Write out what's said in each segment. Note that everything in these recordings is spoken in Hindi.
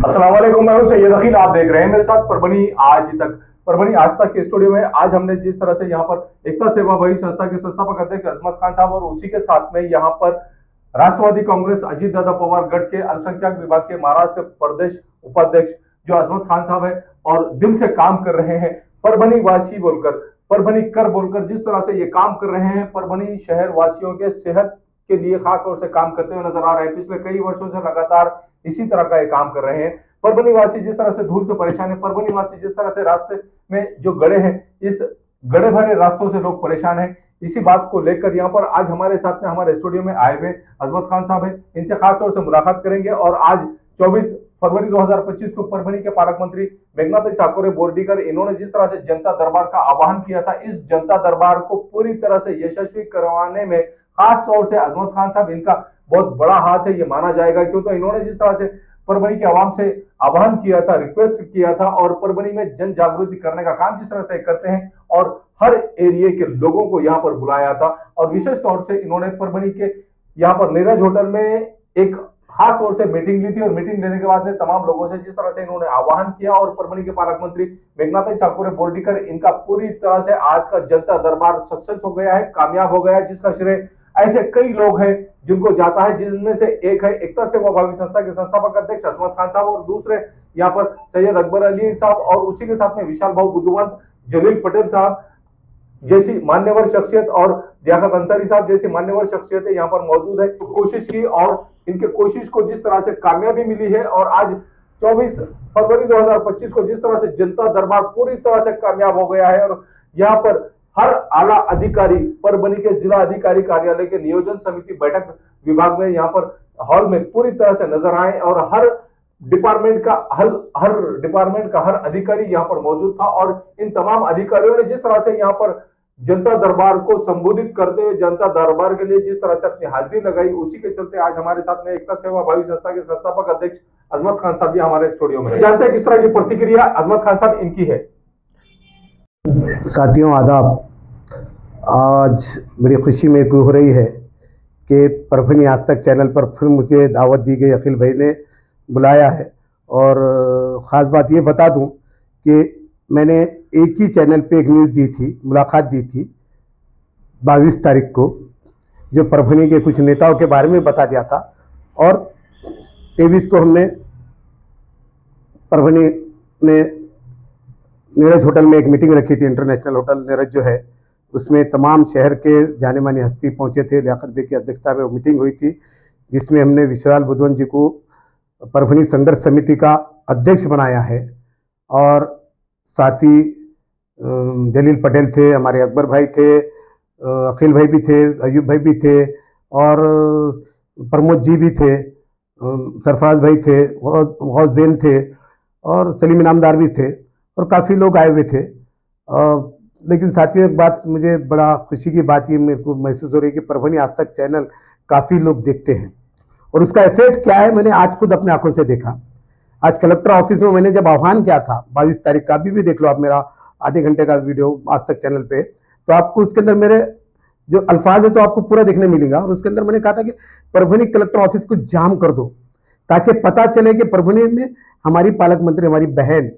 अस्सलाम वालेकुम, मैं हूं सैयद अखिल। आप देख रहे हैं मेरे साथ परभनी आज तक के स्टूडियो में। आज हमने जिस तरह से यहाँ पर एकता सेवा भावी संस्था के संस्थापक अध्यक्ष अजमत खान साहब और उसी के साथ में यहाँ पर राष्ट्रवादी कांग्रेस अजीत दादा पवार गढ़ के अल्पसंख्यक विभाग के महाराष्ट्र प्रदेश उपाध्यक्ष जो अजमत खान साहब है और दिल से काम कर रहे हैं, परभनी वासी बोलकर, परभनी कर बोलकर जिस तरह से ये काम कर रहे हैं, परभनी शहर वासियों के सेहत के लिए खास तौर से काम करते हुए नजर आ रहे हैं। पिछले कई वर्षों से लगातार इसी तरह का ये काम कर रहे हैं। परभनी वासी जिस तरह से धूल से परेशान है, परभनी वासी जिस तरह से रास्ते में जो गड्ढे हैं, इस गड्ढे भरे रास्तों से लोग परेशान हैं। इसी बात को लेकर यहाँ पर आज हमारे साथ में हमारे स्टूडियो में आए हुए अजमत खान साहब हैं। इनसे खास तौर से मुलाकात करेंगे और आज 24 फरवरी 2025 को परभनी के पालक मंत्री मेघनाथ ठाकुर बोर्डीकर इन्होंने जिस तरह से जनता दरबार का आह्वान किया था, इस जनता दरबार को पूरी तरह से यशस्वी करवाने में खास तौर से अजमत खान साहब इनका बहुत बड़ा हाथ है, ये माना जाएगा। क्यों तो इन्होंने जिस तरह से परभनी के आवाम से आह्वान किया था, रिक्वेस्ट किया था और परभनी में जन जागृति करने का काम जिस तरह से करते हैं और हर एरिया के लोगों को यहाँ पर बुलाया था और विशेष तौर से इन्होंने परभनी के यहाँ पर नीरज होटल में एक खास तौर से मीटिंग ली थी और मीटिंग लेने के बाद में तमाम लोगों से जिस तरह से इन्होंने आह्वान किया और परभनी के पालक मंत्री मेघनाथ ठाकुर बोर्डीकर इनका पूरी तरह से आज का जनता दरबार सक्सेस हो गया है, कामयाब हो गया है, जिसका श्रेय ऐसे कई लोग हैं जिनको जाता है, जिनमें से एक है एकता सेवा भावी संस्था के संस्थापक अध्यक्ष अजमत खान साहब और दूसरे यहाँ पर सैयद अकबर अली साहब और उसी के साथ में विशाल भाऊ बुद्धवंत, जलील पटेल साहब जैसी मान्यवर शख्सियत और लियाकत अंसारी साहब जैसी मान्यवर शख्सियतें यहाँ पर मौजूद है। कोशिश की और इनके कोशिश को जिस तरह से कामयाबी मिली है और आज 24 फरवरी 2025 को जिस तरह से जनता दरबार पूरी तरह से कामयाब हो गया है और यहाँ पर हर आला अधिकारी परभनी के जिला अधिकारी कार्यालय के नियोजन समिति बैठक विभाग में यहाँ पर हॉल में पूरी तरह से नजर आए और हर डिपार्टमेंट का हर अधिकारी यहाँ पर मौजूद था और इन तमाम अधिकारियों ने जिस तरह से यहाँ पर जनता दरबार को संबोधित करते हुए जनता दरबार के लिए जिस तरह से अपनी हाजिरी लगाई, उसी के चलते आज हमारे साथ में एकता सेवा भावी संस्था के संस्थापक अध्यक्ष अजमत खान साहब भी हमारे स्टूडियो में जानते हैं किस तरह की प्रतिक्रिया अजमत खान साहब इनकी है। साथियों आदाब, आज बड़ी खुशी मेरे को हो रही है कि परभनी आज तक चैनल पर फिर मुझे दावत दी गई, अखिल भाई ने बुलाया है और ख़ास बात ये बता दूं कि मैंने एक ही चैनल पे एक न्यूज़ दी थी, मुलाकात दी थी 22 तारीख को, जो परभनी के कुछ नेताओं के बारे में बता दिया था और 23 को हमने परभनी में नीरज होटल में एक मीटिंग रखी थी। इंटरनेशनल होटल नीरज जो है उसमें तमाम शहर के जाने मानी हस्ती पहुंचे थे। लियाकत भाई की अध्यक्षता में वो मीटिंग हुई थी जिसमें हमने विशाल बुद्धवंत जी को परभनी संघर्ष समिति का अध्यक्ष बनाया है और साथ ही जलील पटेल थे, हमारे अकबर भाई थे, अखिल भाई भी थे, अयूब भाई भी थे और प्रमोद जी भी थे, सरफराज भाई थे, गौस जैन थे और सलीम इनामदार भी थे और काफ़ी लोग आए हुए थे। लेकिन साथियों एक बात मुझे बड़ा खुशी की बात ये मेरे को महसूस हो रही है कि परभनी आज तक चैनल काफ़ी लोग देखते हैं और उसका इफेक्ट क्या है मैंने आज खुद अपने आंखों से देखा। आज कलेक्टर ऑफिस में मैंने जब आह्वान किया था 22 तारीख का, अभी भी देख लो आप मेरा आधे घंटे का वीडियो आज तक चैनल पे, तो आपको उसके अंदर मेरे जो अल्फाज है तो आपको पूरा देखने मिलेगा और उसके अंदर मैंने कहा था कि परभनी कलेक्टर ऑफिस को जाम कर दो ताकि पता चले कि परभनी में हमारी पालक मंत्री हमारी बहन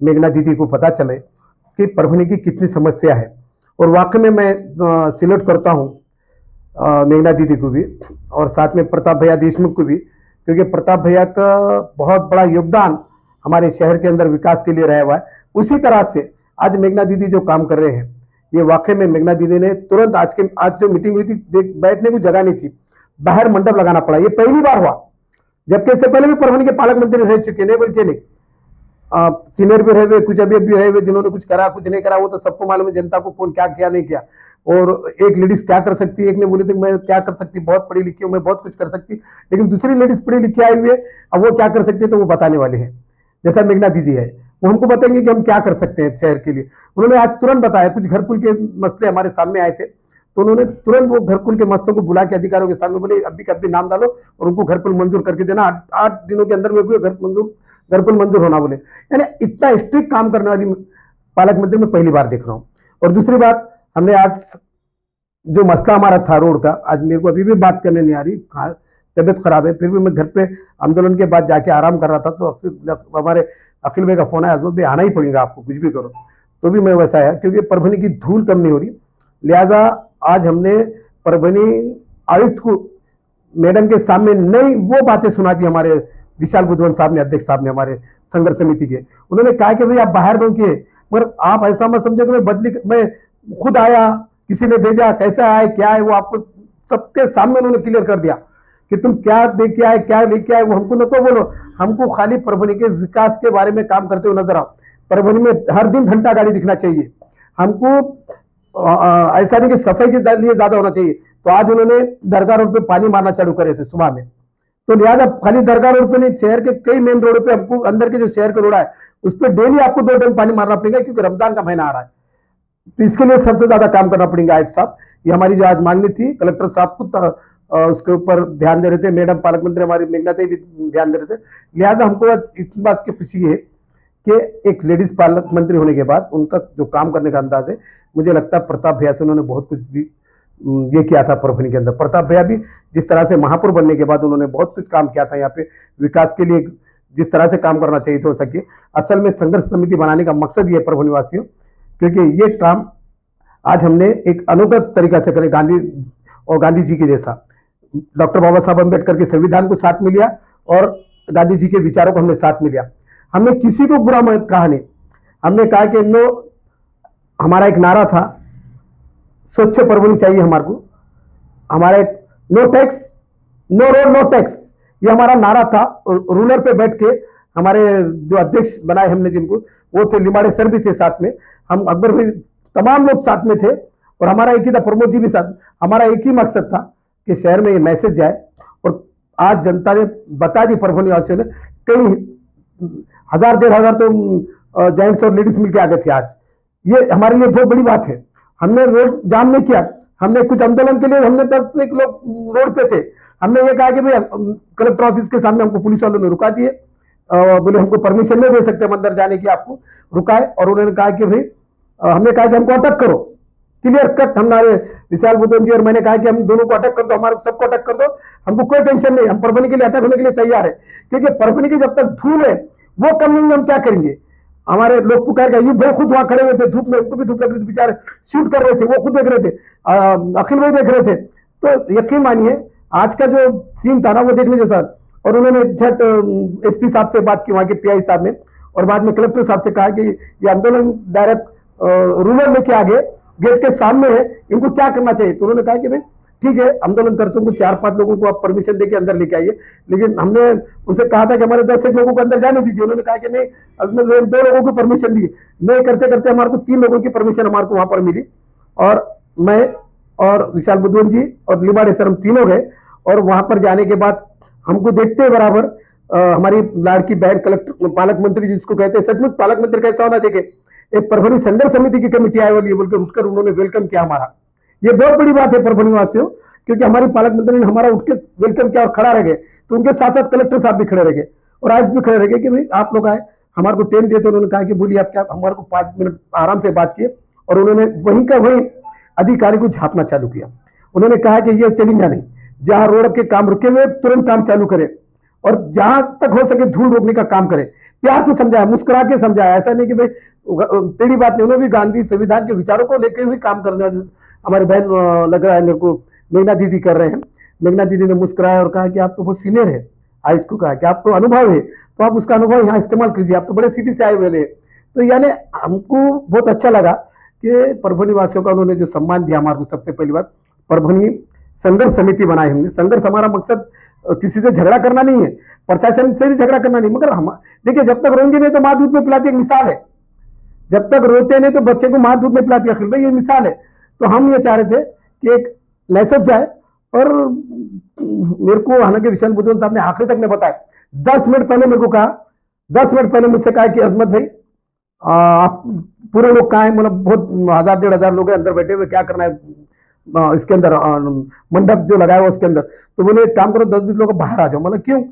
मेघना दीदी को पता चले कि परभनी की कितनी समस्या है। और वाकई में मैं सिलेक्ट करता हूँ मेघना दीदी को भी और साथ में प्रताप भैया देशमुख को भी, क्योंकि प्रताप भैया का बहुत बड़ा योगदान हमारे शहर के अंदर विकास के लिए रहा हुआ है। उसी तरह से आज मेघना दीदी जो काम कर रहे हैं, ये वाकई में मेघना दीदी ने तुरंत आज जो मीटिंग हुई थी बैठने को जगह नहीं थी, बाहर मंडप लगाना पड़ा। ये पहली बार हुआ, जबकि इससे पहले भी परभनी के पालक मंत्री रह चुके, नहीं बल्कि नहीं सीनियर भी रहे हुए, कुछ अभी भी रहे हुए, जिन्होंने कुछ करा कुछ नहीं करा वो तो सबको मालूम है जनता को, कौन क्या किया नहीं किया। और एक लेडीज क्या कर सकती है, एक ने बोली थी मैं क्या कर सकती, बहुत पढ़ी लिखी हूँ मैं बहुत कुछ कर सकती, लेकिन दूसरी लेडीज पढ़ी लिखी आई हुई है, अब वो क्या कर सकती है तो वो बताने वाले हैं। जैसा मेघना दीदी है वो हमको बताएंगे कि हम क्या कर सकते हैं शहर के लिए। उन्होंने आज तुरंत बताया, कुछ घरकुल के मसले हमारे सामने आए थे तो उन्होंने तुरंत वो घरकुल के मसलों को बुला के अधिकारियों के सामने बोले अभी का अभी नाम डालो और उनको घरकुल मंजूर करके देना, 8 दिनों के अंदर में घरकुल मंजूर होना बोले। यानी इतना स्ट्रिक्ट काम करने वाली पालक मंत्री में पहली बार देख रहा हूँ। और दूसरी बात, हमने आज जो मसला हमारा था रोड का, आज मेरे को अभी भी बात करने नहीं आ रही, तबीयत खराब है, फिर भी मैं घर पे आंदोलन के बाद जाके आराम कर रहा था, तो हमारे अखिल भाई का फोन आया, अजमत भाई आना ही पड़ेगा आपको, कुछ भी करो। तो भी मैं वैसा आया, क्योंकि परभनी की धूल कम नहीं हो रही। लिहाजा आज हमने परभनी आयुक्त को मैडम के सामने नई वो बातें सुना दी हमारे विशाल बुद्धवंत साहब ने, अध्यक्ष साहब ने, हमारे संघर्ष समिति के। उन्होंने कहा कि भाई आप बाहर गाँव के, मगर आप ऐसा मत समझो कि मैं खुद आया, किसी ने भेजा, कैसा आए, क्या है, वो आपको सबके सामने उन्होंने क्लियर कर दिया कि तुम क्या लेके आए, क्या लेके आए, वो हमको न तो बोलो, हमको खाली परभनी के विकास के बारे में काम करते हुए नजर आओ। परभनी में हर दिन घंटा गाड़ी दिखना चाहिए हमको, ऐसा नहीं कि सफाई के लिए ज्यादा होना चाहिए। तो आज उन्होंने दरगाह रोड पे पानी मारना चालू करे थे सुबह में, तो लिहाजा खाली दरगाह रोड पे नहीं, शहर के कई मेन रोड पे हमको, अंदर के जो शहर का रोड है उस पर डेली आपको 2 टाइम पानी मारना पड़ेगा, क्योंकि रमजान का महीना आ रहा है। तो इसके लिए सबसे ज्यादा काम करना पड़ेगा आयुक्त साहब। ये हमारी जो आज मांगनी थी, कलेक्टर साहब को उसके ऊपर ध्यान दे रहे थे, मैडम पालक मंत्री हमारी मेघना देवी भी ध्यान दे रहे थे। लिहाजा हमको इस बात की खुशी है कि एक लेडीज पालक मंत्री होने के बाद उनका जो काम करने का अंदाज है, मुझे लगता है प्रताप भैया से उन्होंने बहुत कुछ भी ये किया था परभनी के अंदर। प्रताप भैया भी जिस तरह से महापौर बनने के बाद उन्होंने बहुत कुछ काम किया था यहाँ पे विकास के लिए, जिस तरह से काम करना चाहिए हो सके। असल में संघर्ष समिति बनाने का मकसद ये परभनी वासियों, क्योंकि ये काम आज हमने एक अनोखा तरीका से करे, गांधी जी के जैसा। डॉक्टर बाबा साहब अम्बेडकर के संविधान को साथ में लिया और गांधी जी के विचारों को हमने साथ में लिया। हमने किसी को बुरा मत कहा नहीं, हमने कहा कि नो, हमारा एक नारा था, स्वच्छ परभनी चाहिए हमारे को, हमारा एक no tax, no road, no tax, ये हमारा नारा था। रूलर पे बैठ के हमारे जो अध्यक्ष बनाए हमने जिनको, वो थे लिमाड़े सर भी थे साथ में, हम अकबर भाई, तमाम लोग साथ में थे, और हमारा एक ही था, प्रमोद जी भी साथ। हमारा एक ही मकसद था कि शहर में ये मैसेज जाए, और आज जनता ने बता दी, परभनी वासियों ने, कई 1000-1500 तो जेंट्स और लेडीज मिलकर आ गए थे आज। ये हमारे लिए बहुत बड़ी बात है। हमने रोड जाम नहीं किया, हमने कुछ आंदोलन के लिए हमने 10 एक लोग रोड पे थे, हमने ये कहा कि भाई कलेक्टर ऑफिस के सामने हमको पुलिस वालों ने रुका दिए, बोले हमको परमिशन नहीं दे सकते हम अंदर जाने की, आपको रुकाए। और उन्होंने कहा कि भाई, हमने कहा कि हमको अटक करो, क्लियर कट। हमारे विशाल बुद्धवंत जी और मैंने कहा कि हम दोनों को अटक कर दो, हमारे सबको अटक कर दो, हमको कोई टेंशन नहीं, हम परभनी के लिए अटक होने के लिए तैयार है, क्योंकि परभनी की जब तक धूल है वो कम नहीं, हम क्या करेंगे। हमारे लोग पुकार गए, भाई खुद वहां खड़े हुए थे धूप में, उनको भी धूप लग रही थी, बेचारे शूट कर रहे थे, वो खुद देख रहे थे, अखिल भाई देख रहे थे। तो यकीन मानिए आज का जो सीन था ना, वो देखने जैसा। और उन्होंने झट एसपी साहब से बात की, वहां के पीआई साहब ने, और बाद में कलेक्टर साहब से कहा कि ये आंदोलन डायरेक्ट रूरल लेके आगे गेट के सामने है, इनको क्या करना चाहिए। तो उन्होंने कहा कि भाई ठीक है, आंदोलन करते को 4-5 लोगों को आप परमिशन देके अंदर लेके आइए, लेकिन हमने उनसे कहा था कि हमारे 10 एक लोगों को अंदर जाने दीजिए। उन्होंने कहा कि नहीं, अजमत 2 लोगों को परमिशन दी, नहीं करते करते हमारे को 3 लोगों की परमिशन हमारे को वहां पर मिली, और मैं और विशाल बुद्धवंत जी और लिमाड़े सर, हम तीनों गए। और वहां पर जाने के बाद हमको देखते बराबर हमारी लाड़की बहन कलेक्टर, पालक मंत्री जिसको कहते हैं, सचमुच पालक मंत्री कैसा होना देखे, एक परभनी संघर्ष समिति की कमेटी आई वाली है बोलकर उठकर उन्होंने वेलकम किया हमारा। ये बहुत बड़ी बात है परभनी वासियों, क्योंकि हमारी पालक मंत्री ने हमारा उठ के वेलकम किया और खड़ा रह गए। तो उनके साथ साथ कलेक्टर साहब भी खड़े रह गए, और आज भी खड़े रह गए कि भाई आप लोग आए, हमारे को टाइम दिए। तो उन्होंने कहा कि बोलिए आप क्या, हमारे को 5 मिनट आराम से बात किए, और उन्होंने वहीं का वहीं अधिकारी को झापना चालू किया। उन्होंने कहा कि ये चलेगा नहीं, जहां रोड के काम रुके हुए तुरंत काम चालू करे, और जहां तक हो सके धूल रोकने का काम करे। प्यार से समझाया, मुस्कुरा के समझाया, ऐसा नहीं कि भाई टेढ़ी बात नहीं। उन्होंने भी गांधी संविधान के विचारों को लेकर हुए काम करना, हमारे बहन लग रहा है मेरे को मेघना दीदी कर रहे हैं। मेघना दीदी ने मुस्कुराया और कहा कि आप तो बहुत सीनियर है, आयुक्त को कहा कि आपको अनुभव है, तो आप उसका अनुभव यहाँ इस्तेमाल कीजिए, आप तो बड़े सिटी से आए हुए हैं। तो यानी हमको बहुत अच्छा लगा कि परभनी वासियों का उन्होंने जो सम्मान दिया हमारे को। सबसे पहली बात, परभनी संघर्ष समिति बनाई हमने। संघर्ष हमारा मकसद किसी से झगड़ा करना नहीं है, प्रशासन से भी झगड़ा करना नहीं, मगर हम देखिए जब तक रोएंगे नहीं तो माँ दूध में पिलाती, एक मिसाल है, जब तक रोते नहीं तो बच्चे को माँ दूध में पिलाती, अखिल भाई ये मिसाल है। तो हम ये चाह रहे थे कि एक मैसेज जाए, और मेरे को हालांकि विशाल बुद्धवंत साहब ने आखिरी तक ने बताया, 10 मिनट पहले मेरे को कहा, 10 मिनट पहले मुझसे कहा कि अजमत भाई आप पूरे लोग कहाँ हैं, मतलब बहुत 1000-1500 लोग हैं अंदर बैठे हुए, क्या करना है इसके अंदर, मंडप जो लगाया हुआ उसके अंदर। तो बोले एक काम करो, 10-20 लोग बाहर आ जाओ। मतलब क्यों,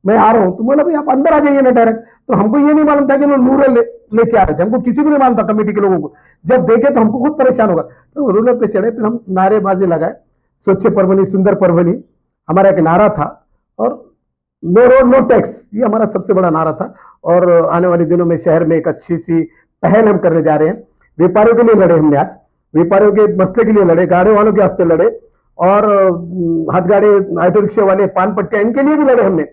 मैं आ रहा हूँ। तो बोला भाई आप अंदर आ जाइए ना डायरेक्ट। तो हमको ये नहीं मालूम था कि वो रूरल लेके आ रहे थे, हमको किसी को नहीं मालूम था, कमेटी के लोगों को। जब देखे तो हमको खुद परेशान होगा। तो रूरल पे चढ़े, फिर हम नारेबाजी लगाए, स्वच्छ परभनी सुंदर परभनी हमारा एक नारा था, और नो रोड नो टैक्स, ये हमारा सबसे बड़ा नारा था। और आने वाले दिनों में शहर में एक अच्छी सी पहल हम करने जा रहे हैं। व्यापारियों के लिए लड़े हमने, आज व्यापारियों के मसले के लिए लड़े, गाड़ी वालों के वास्ते लड़े, और हाथ गाड़ी ऑटो रिक्शे वाले, पान पट्टे, इनके लिए भी लड़े हमने।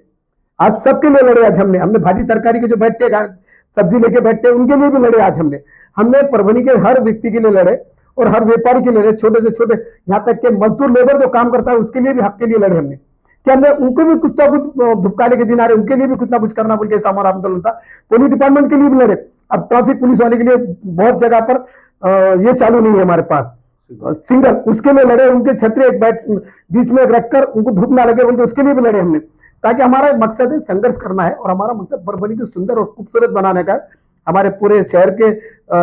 आज सबके लिए लड़े आज हमने भाजी तरकारी के जो बैठते, सब्जी लेके बैठते, उनके लिए भी लड़े आज हमने परभनी के हर व्यक्ति के लिए लड़े और हर व्यापारी के लिए लड़े, छोटे से छोटे, यहाँ तक के मजदूर लेबर जो काम करता है उसके लिए भी हक के लिए लड़े हमने, कि हमने उनको भी कुछ ना कुछ धुपकाने के दिन आ रहे, उनके लिए भी कुछ ना कुछ करना बोल के हमारा आंदोलन था। पुलिस डिपार्टमेंट के लिए भी लड़े। अब ट्रैफिक पुलिस वाले के लिए बहुत जगह पर ये चालू नहीं है हमारे पास सिंगल, उसके लिए लड़े, उनके छतरी एक बीच में रखकर उनको धूप ना लगे बोल के उसके लिए भी लड़े हमने, ताकि हमारा मकसद है संघर्ष करना है और हमारा मकसद परभनी को सुंदर और खूबसूरत बनाने का है। हमारे पूरे शहर के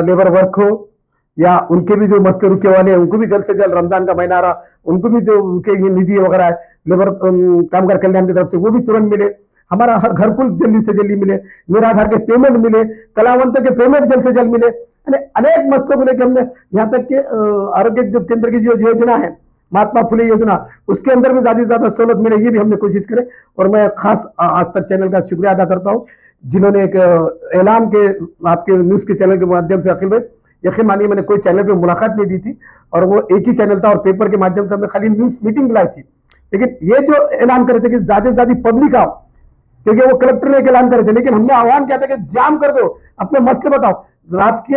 लेबर वर्क हो या उनके भी जो मसले रुके वाले हैं उनको भी जल्द से जल्द, रमजान का महीना रहा, उनको भी जो उनके ये निधि वगैरह है लेबर कामगार कल्याण की तरफ से वो भी तुरंत मिले, हमारा हर घर कुल जल्दी से जल्दी मिले, मेरा आधार के पेमेंट मिले, कलावंतों के पेमेंट जल्द से जल्द मिले, अनेक मसलों को लेकर हमने यहाँ तक के आरोग्य जो केंद्र की जो योजना है महात्मा फुले योजना, उसके अंदर भी ज्यादा से ज्यादा सहूलत मिले, ये भी हमने कोशिश करे। और मैं खास आज तक चैनल का शुक्रिया अदा करता हूँ जिन्होंने एक ऐलान के आपके न्यूज के चैनल के माध्यम से, अखिल भाई यकीन मानिए मैंने कोई चैनल पे मुलाकात नहीं दी थी और वो एक ही चैनल था और पेपर के माध्यम से हमने खाली न्यूज मीटिंग बुलाई थी, लेकिन ये जो ऐलान करे थे कि ज्यादा से ज्यादा पब्लिक आओ, क्योंकि वो कलेक्टर ने एक ऐलान करे थे, लेकिन हमने आह्वान किया था कि जाम कर दो, अपने मसले बताओ। रात के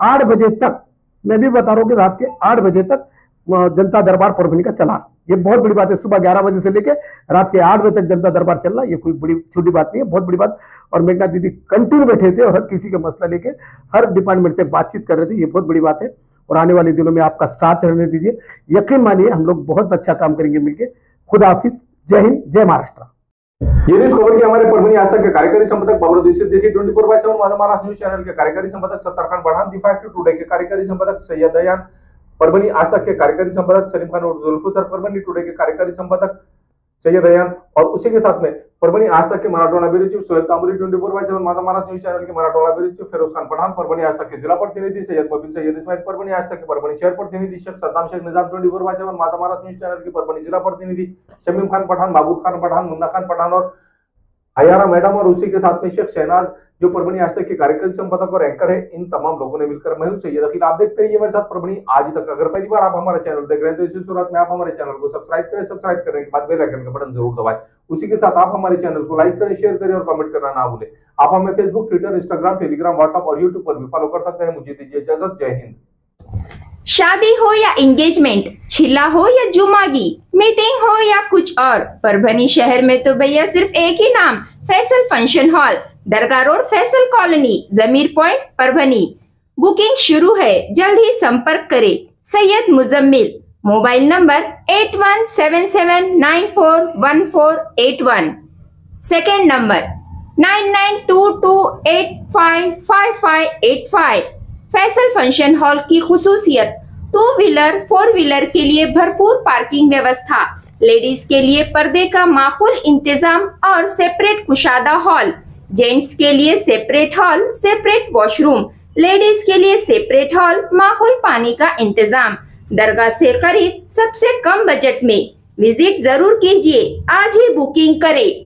8 बजे तक, मैं भी बता रहा हूँ कि रात के 8 बजे तक जनता दरबार परभनी का चला, ये बहुत बड़ी बात है। सुबह 11 बजे से लेकर रात के 8 बजे तक जनता दरबार चलना, ये कोई बड़ी छोटी बात नहीं है, बहुत बड़ी बात। और मेघनाथ दीदी कंटिन्यू बैठे थे और हर किसी का मसला लेके हर डिपार्टमेंट से बातचीत कर रहे थे, ये बहुत बड़ी बात है। और आने वाले दिनों में आपका साथ रहने दीजिए, यकीन मानिए हम लोग बहुत अच्छा काम करेंगे मिलके। खुदा हाफिज, जय हिंद, जय महाराष्ट्र। ये न्यूज खबर के हमारे परभनी आज तक के कार्यकारी संपादक बाबुराव दीक्षित देखिए 24/7 माझा महाराष्ट्र न्यूज चैनल के कार्यकारी संपादक Sattar Khan Pathan, the fact today के कार्यकारी संपादक सैयद दयान, परभनी आज तक के कार्यकारी संपादक सलीम खान और जुल्फिकार, परभनी टुडे के कार्यकारी संपादक सैयद दयान, और उसी के साथ में परभनी आज तक के मराठवाड़ा ब्यूरो चीफ सोहेल कामरी, 24/7 माझा महाराष्ट्र न्यूज चैनल के मराठवाड़ा ब्यूरो चीफ फिरोज खान पठान, परभनी आज तक के जिला प्रतिनिधि सैयद मोबिन सैयद इस्माइल, परभनी आज तक के परभनी शहर प्रतिनिधि शेख सद्दाम शेख निजाम, 24/7 माझा महाराष्ट्र न्यूज चैनल के परभनी जिला प्रतिनिधि शमीम खान पठान, महबूब खान पठान, मुन्ना खान पठान और अयारा मैडम, और उसी के साथ में शेख शहनाज जो परभनी आज तक के कार्यकारी संपादक और एंकर है, इन तमाम लोगों ने मिलकर मैं हूं सैयद अखिल, आप देखते रहिए मेरे साथ परभनी आज तक। अगर पहली बार आप हमारा चैनल देख रहे हैं तो इसी सूरत में आप हमारे चैनल को सब्सक्राइब करें, सब्सक्राइब करने के बाद बेल आइकन का बटन जरूर दबाएं। उसी के साथ आप हमारे चैनल को लाइक करें, शेयर करें और कमेंट करना ना भूलें। आप हमें Facebook, Twitter, Instagram, Telegram, WhatsApp और यूट्यूब पर भी फॉलो कर सकते हैं। मुझे दीजिए इजाजत, जय हिंद। शादी हो या एंगेजमेंट, छिला हो या जुमागी, मीटिंग हो या कुछ और, परभनी शहर में तो भैया सिर्फ एक ही नाम, फैसल फंक्शन हॉल, दरगाह रोड, फैसल कॉलोनी, जमीर पॉइंट, परभनी। बुकिंग शुरू है, जल्द ही संपर्क करें। Syed Muzammil, mobile number 8177941481, second number 9922855585। Faisal function hall की खुसूसियत, 2 व्हीलर 4 व्हीलर के लिए भरपूर पार्किंग व्यवस्था, लेडीज के लिए पर्दे का माकूल इंतजाम और सेपरेट कुशादा हॉल, जेंट्स के लिए separate hall, separate washroom, ladies के लिए सेपरेट हॉल, माकूल पानी का इंतजाम, दरगाह से करीब, सबसे कम बजट में। विजिट जरूर कीजिए, आज ही बुकिंग करें।